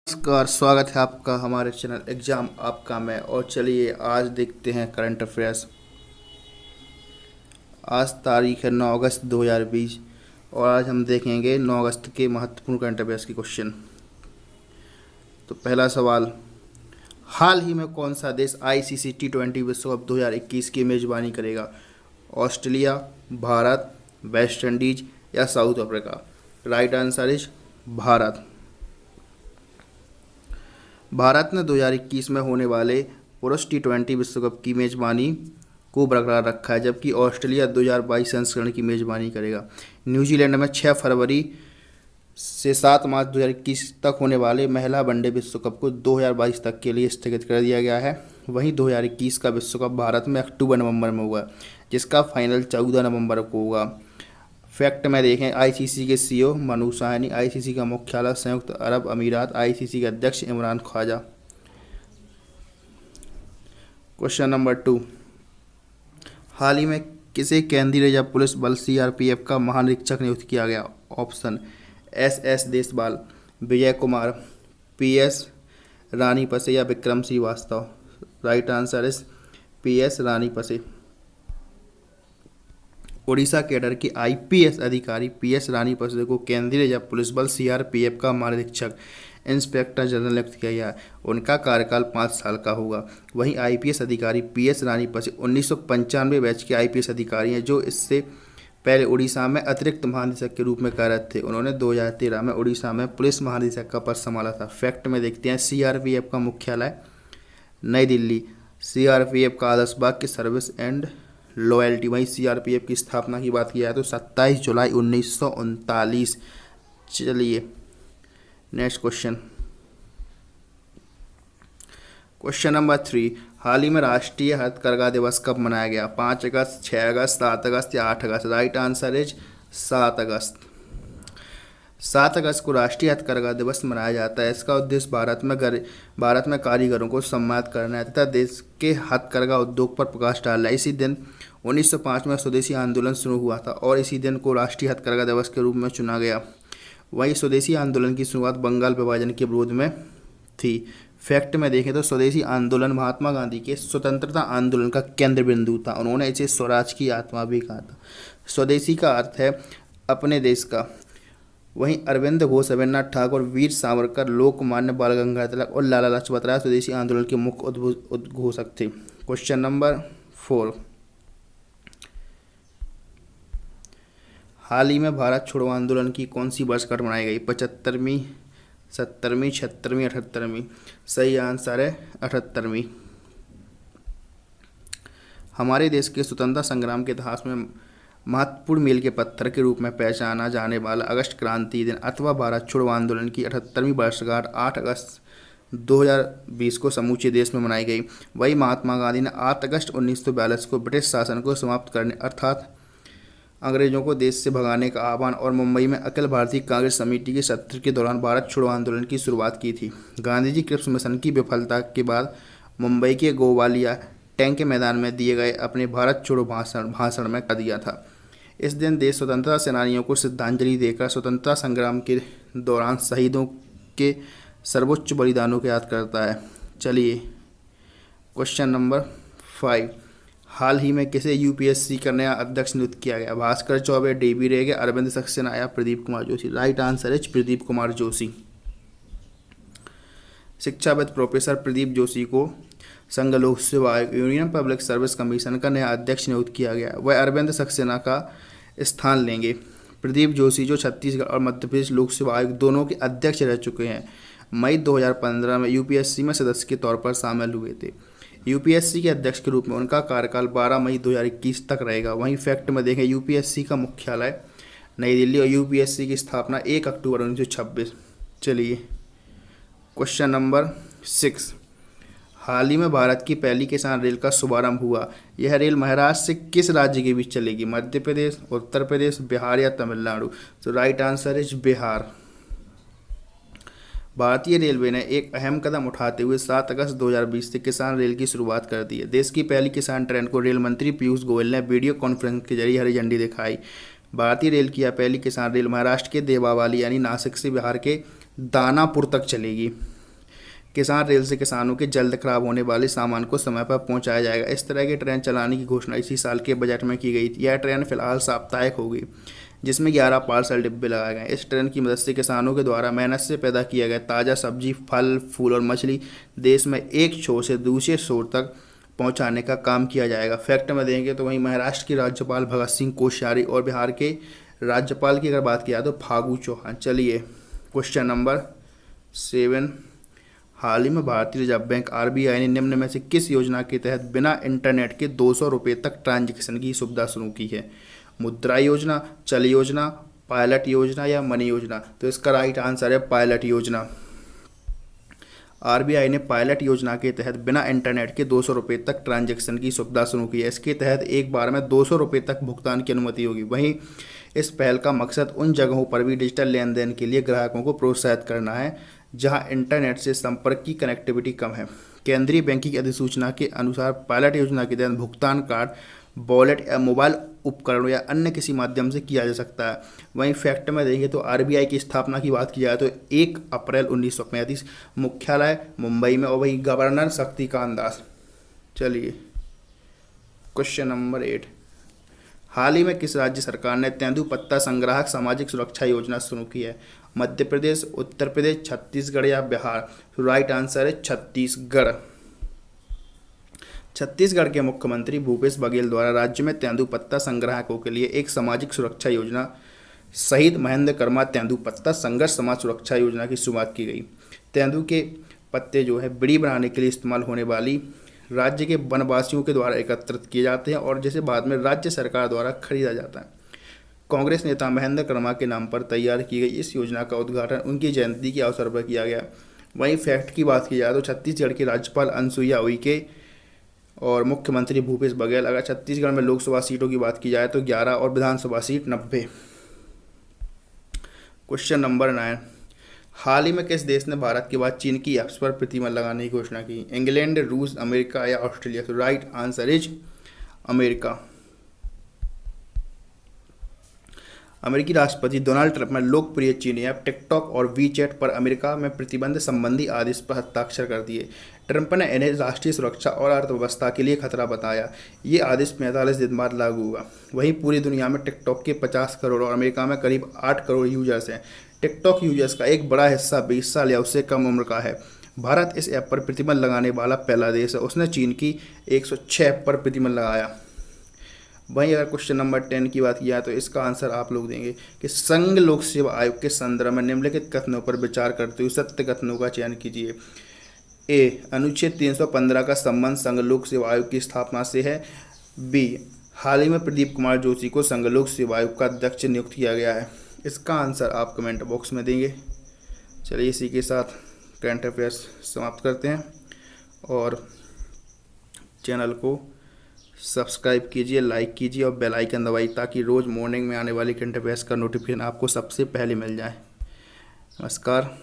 नमस्कार, स्वागत है आपका हमारे चैनल एग्जाम आपका में। और चलिए आज देखते हैं करंट अफेयर्स। आज तारीख है 9 अगस्त 2020 और आज हम देखेंगे 9 अगस्त के महत्वपूर्ण करंट अफेयर्स के क्वेश्चन। तो पहला सवाल, हाल ही में कौन सा देश आईसीसी T20 विश्व कप 2021 की मेजबानी करेगा? ऑस्ट्रेलिया, भारत, वेस्ट इंडीज या south Africa? Right answer is Bharat. Bharat ने 2021 में होने वाले पुरुष T20 विश्व कप की मेजबानी को बरकरार रखा है, जबकि ऑस्ट्रेलिया 2022 संस्करण की मेजबानी करेगा। न्यूजीलैंड में 6 फरवरी से 7 मार्च 2021 तक होने वाले महिला वनडे विश्व कप को 2022 तक के लिए स्थगित कर दिया गया है। वहीं 2021 का विश्व कप भारत में अक्टूबर-नवंबर में हुआ, जिसका फाइनल 14 नवंबर को होगा। फैक्ट में देखें, आईसीसी के सीईओ मनु साहनी, आईसीसी का मुख्यालय संयुक्त अरब अमीरात, आईसीसी के अध्यक्ष इमरान ख्वाजा। क्वेश्चन नंबर 2, हाल ही में किसे केंद्रीय रिजर्व पुलिस बल सीआरपीएफ का महानिरीक्षक नियुक्त किया गया? Option S Deswal, Vijay Kumar, PS Ranpise या Vikram Srivastava? Right answer is PS Ranpise. Odisha cadre के आईपीएस अधिकारी पीएस रानीपसे को केंद्रीय रिजर्व पुलिस बल सीआरपीएफ का महानिरीक्षक इंस्पेक्टर जनरल नियुक्त किया गया है। उनका कार्यकाल 5 साल का होगा। वहीं आईपीएस अधिकारी पीएस रानीपसे 1995 बैच के आईपीएस अधिकारी हैं, जो इससे पहले उड़ीसा में अतिरिक्त महानिदेशक के रूप में कार्यरत थे। उन्होंने 2013 में उड़ीसा में पुलिस महानिदेशक का पद संभाला था। फैक्ट में देखते हैं, सीआरपीएफ का मुख्यालय नई दिल्ली, सीआरपीएफ का आदर्श बाग की सर्विस एंड लॉयल्टी। वहीं सीआरपीएफ की स्थापना की बात की जाए तो 27 जुलाई 1939। चलिए नेक्स्ट क्वेश्चन। क्वेश्चन नंबर 3, हाल ही में राष्ट्रीय हथकरघा दिवस कब मनाया गया? 5 अगस्त, 6 अगस्त, 7 अगस्त या 8 अगस्त? राइट आंसर इज 7 अगस्त। 7 अगस्त को राष्ट्रीय हथकरघा दिवस मनाया जाता है। इसका उद्देश्य भारत में कारीगरों को सम्मानित करना है तथा देश के हथकरघा उद्योग पर प्रकाश डालना है। इसी दिन 1905 में स्वदेशी आंदोलन शुरू हुआ था और इसी दिन को राष्ट्रीय हथकरघा दिवस के रूप में चुना गया। वहीं स्वदेशी आंदोलन की शुरुआत बंगाल विभाजन के विरोध में थी। फैक्ट में देखें तो स्वदेशी आंदोलन महात्मा गांधी के स्वतंत्रता आंदोलन का केंद्र बिंदु था। उन्होंने इसे स्वराज की आत्मा भी कहा था। स्वदेशी का अर्थ है अपने देश का। वहीं अरविंद घोष, रविन्द्रनाथ ठाकुर, वीर सावरकर, लोकमान्य बाल गंगाधर तिलक और लाला लाजपत राय स्वदेशी आंदोलन के मुख्य उद्घोषक थे। क्वेश्चन नंबर 4, हाल ही में भारत छोड़ो आंदोलन की कौन सी वर्षगांठ मनाई गई? 75वीं, 70वीं, 76वीं, 78वीं? सही आंसर है 78वीं। हमारे देश के स्वतंत्रता संग्राम के इतिहास में महत्वपूर्ण मील के पत्थर के रूप में पहचाना जाने वाला अगस्त क्रांति दिन अथवा भारत छोड़ो आंदोलन की 78वीं वर्षगांठ 8 अगस्त 2020 को समूचे देश में मनाई गई। वही महात्मा गांधी ने 8 अगस्त 1942 को ब्रिटिश शासन को समाप्त करने अर्थात अंग्रेजों को देश से भगाने का आह्वान और मुंबई में अखिल भारतीय कांग्रेस समिति के सत्र के दौरान भारत छोड़ो आंदोलन की शुरुआत की थी। गांधी जी क्रिप्स मिशन की विफलता के बाद मुंबई के गोवालिया टैंक के मैदान में दिए गए अपने भारत छोड़ो भाषण में कर दिया था। इस दिन देश स्वतंत्रता सेनानियों को श्रद्धांजलि देकर स्वतंत्रता संग्राम के दौरान शहीदों के सर्वोच्च बलिदानों को याद करता है। चलिए क्वेश्चन नंबर 5, हाल ही में किसे यूपीएससी का नया अध्यक्ष नियुक्त किया गया? भास्कर चौबे, डीबी रेगे, अरविंद सक्सेना या प्रदीप कुमार जोशी? राइट आंसर है प्रदीप कुमार जोशी। शिक्षाविद प्रोफेसर प्रदीप जोशी को संघ लोक सेवा आयोग यूनियन पब्लिक सर्विस कमीशन का नया अध्यक्ष नियुक्त किया गया। वह अरविंद सक्सेना का स्थान लेंगे। प्रदीप जोशी जो छत्तीसगढ़ और मध्य प्रदेश लोक सेवा आयोग दोनों के अध्यक्ष रह चुके हैं, मई 2015 में यूपीएससी में सदस्य के तौर पर शामिल हुए थे। यूपीएससी के अध्यक्ष के रूप में उनका कार्यकाल 12 मई 2021 तक रहेगा। वहीं फैक्ट में देखें, यूपीएससी का मुख्यालय नई दिल्ली और यूपीएससी की स्थापना 1 अक्टूबर 1926। चलिए क्वेश्चन नंबर 6, हाल ही में भारत की पहली किसान रेल का शुभारंभ हुआ। यह रेल महाराष्ट्र से किस राज्य के बीच चलेगी? मध्य प्रदेश, उत्तर प्रदेश, बिहार या तमिलनाडु? तो राइट आंसर इज बिहार। भारतीय रेलवे ने एक अहम कदम उठाते हुए 7 अगस्त 2020 से किसान रेल की शुरुआत कर दी है। देश की पहली किसान ट्रेन को रेल मंत्री पीयूष गोयल ने वीडियो कॉन्फ्रेंस के जरिए हरी झंडी दिखाई। भारतीय रेल की यह पहली किसान रेल महाराष्ट्र के देवावाली यानी नासिक से बिहार के दानापुर तक चलेगी। किसान रेल से किसानों के जल्द खराब होने वाले सामान को समय पर पहुंचाया जाएगा। इस तरह की ट्रेन चलाने की घोषणा इसी साल के बजट में की गई थी। यह ट्रेन फिलहाल साप्ताहिक होगी, जिसमें 11 पार्सल डिब्बे लगाए गए। इस ट्रेन की मदद से किसानों के द्वारा मेहनत से पैदा किया गया ताज़ा सब्जी, फल, फूल और मछली देश में एक छोर से दूसरे छोर तक पहुंचाने का काम किया जाएगा। फैक्ट में देंगे तो वहीं महाराष्ट्र के राज्यपाल भगत सिंह कोश्यारी और बिहार के राज्यपाल की अगर बात किया तो फागू चौहान। चलिए क्वेश्चन नंबर 7। हाल ही में भारतीय रिजर्व बैंक आरबीआई ने निम्न में से किस योजना के तहत बिना इंटरनेट के 200 रुपये तक ट्रांजैक्शन की सुविधा शुरू की है? मुद्रा योजना, चल योजना, पायलट योजना या मनी योजना? तो इसका राइट आंसर है पायलट योजना। आरबीआई ने पायलट योजना के तहत बिना इंटरनेट के 200 रुपये तक ट्रांजैक्शन की सुविधा शुरू की है। इसके तहत एक बार में 200 रुपये तक भुगतान की अनुमति होगी। वहीं इस पहल का मकसद उन जगहों पर भी डिजिटल लेन देन के लिए ग्राहकों को प्रोत्साहित करना है जहां इंटरनेट से संपर्क की कनेक्टिविटी कम है। केंद्रीय बैंकिंग अधिसूचना के अनुसार पायलट योजना के तहत भुगतान कार्ड, वॉलेट या मोबाइल उपकरणों या अन्य किसी माध्यम से किया जा सकता है। वहीं फैक्ट में देखें तो आरबीआई की स्थापना की बात की जाए तो 1 अप्रैल 1935, मुख्यालय मुंबई में, और वही गवर्नर शक्तिकांत दास। चलिए क्वेश्चन नंबर 8। हाल ही में किस राज्य सरकार ने तेंदुपत्ता संग्राहक सामाजिक सुरक्षा योजना शुरू की है? मध्य प्रदेश, उत्तर प्रदेश, छत्तीसगढ़ या बिहार? राइट आंसर है छत्तीसगढ़। छत्तीसगढ़ के मुख्यमंत्री भूपेश बघेल द्वारा राज्य में तेंदुपत्ता संग्राहकों के लिए एक सामाजिक सुरक्षा योजना शहीद महेंद्र कर्मा तेंदुपत्ता संघर्ष समाज सुरक्षा योजना की शुरुआत की गई। तेंदु के पत्ते जो है बीड़ी बनाने के लिए इस्तेमाल होने वाली राज्य के वनवासियों के द्वारा एकत्रित किए जाते हैं और जिसे बाद में राज्य सरकार द्वारा खरीदा जाता है। कांग्रेस नेता महेंद्र कर्मा के नाम पर तैयार की गई इस योजना का उद्घाटन उनकी जयंती के अवसर पर किया गया। वहीं फैक्ट की बात की जाए तो छत्तीसगढ़ की राज्यपाल अनुसुईया उइके और मुख्यमंत्री भूपेश बघेल। अगर छत्तीसगढ़ में लोकसभा सीटों की बात की जाए तो 11 और विधानसभा सीट 90। Question number 9। हाल ही में किस देश ने भारत के बाद चीन की ऐप्स पर प्रतिबंध लगाने की घोषणा की? इंग्लैंड, रूस, अमेरिका या ऑस्ट्रेलिया? तो राइट आंसर इज अमेरिका। अमेरिकी राष्ट्रपति डोनाल्ड ट्रंप ने लोकप्रिय चीनी ऐप टिकटॉक और वीचैट पर अमेरिका में प्रतिबंध संबंधी आदेश पर हस्ताक्षर कर दिए। ट्रंप ने इन्हें राष्ट्रीय सुरक्षा और अर्थव्यवस्था के लिए खतरा बताया। ये आदेश 45 दिन बाद लागू हुआ। वहीं पूरी दुनिया में टिकटॉक के 50 करोड़ और अमेरिका में करीब 8 करोड़ यूजर्स हैं। टिकटॉक यूजर्स का एक बड़ा हिस्सा 20 साल या उससे कम उम्र का है। भारत इस ऐप पर प्रतिबंध लगाने वाला पहला देश है। उसने चीन की 106 ऐप पर प्रतिबंध लगाया। वहीं अगर क्वेश्चन नंबर 10 की बात किया तो इसका आंसर आप लोग देंगे कि संघ लोक सेवा आयोग के संदर्भ में निम्नलिखित कथनों पर विचार करते हुए सत्य कथनों का चयन कीजिए। ए, अनुच्छेद 315 का संबंध संघ लोक सेवा आयोग की स्थापना से है। बी, हाल ही में प्रदीप कुमार जोशी को संघ लोक सेवा आयोग का अध्यक्ष नियुक्त किया गया है। इसका आंसर आप कमेंट बॉक्स में देंगे। चलिए इसी के साथ करंट अफेयर्स समाप्त करते हैं और चैनल को सब्सक्राइब कीजिए, लाइक कीजिए और बेल आइकन दबाइए ताकि रोज़ मॉर्निंग में आने वाली करंट अफेयर्स का नोटिफिकेशन आपको सबसे पहले मिल जाए। नमस्कार।